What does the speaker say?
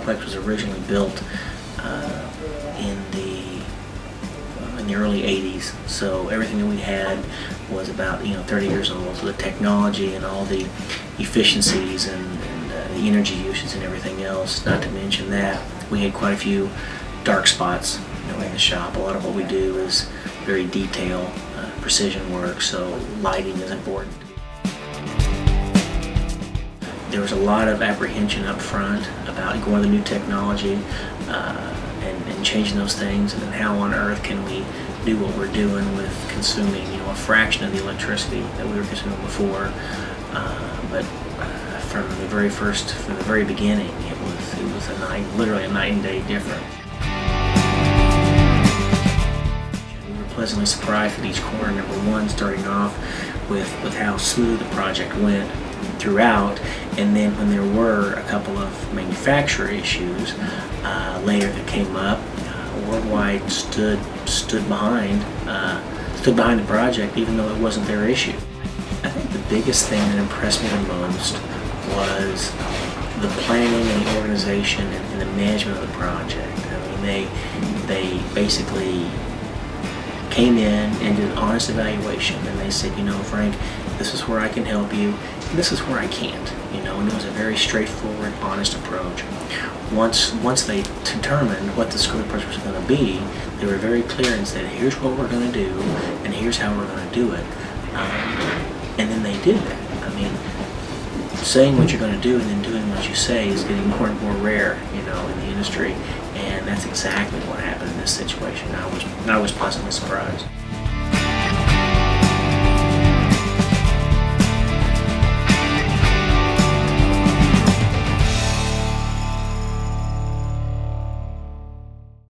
complex was originally built in the early 80s, so everything that we had was about 30 years old. So the technology and all the efficiencies and the energy usage and everything else. Not to mention that we had quite a few dark spots in the shop. A lot of what we do is very detailed, precision work, so lighting is important. There was a lot of apprehension up front about going to the new technology and changing those things, and then how on earth can we do what we're doing with consuming a fraction of the electricity that we were consuming before. But from the very beginning, it was literally a night and day difference. We were pleasantly surprised at each corner. Number one, starting off with how smooth the project went throughout, and then when there were a couple of manufacturer issues later that came up, Worldwide stood behind the project, even though it wasn't their issue. I think the biggest thing that impressed me the most was the planning and the organization and the management of the project. I mean, they basically came in and did an honest evaluation, and they said, Frank, this is where I can help you, and this is where I can't. And it was a very straightforward, honest approach. Once they determined what the scope project was going to be, they were very clear and said, here's what we're going to do, and here's how we're going to do it. And then they did that. I mean, saying what you're going to do and then doing what you say is getting more and more rare, in the industry, and that's exactly what happened in this situation. I was pleasantly surprised.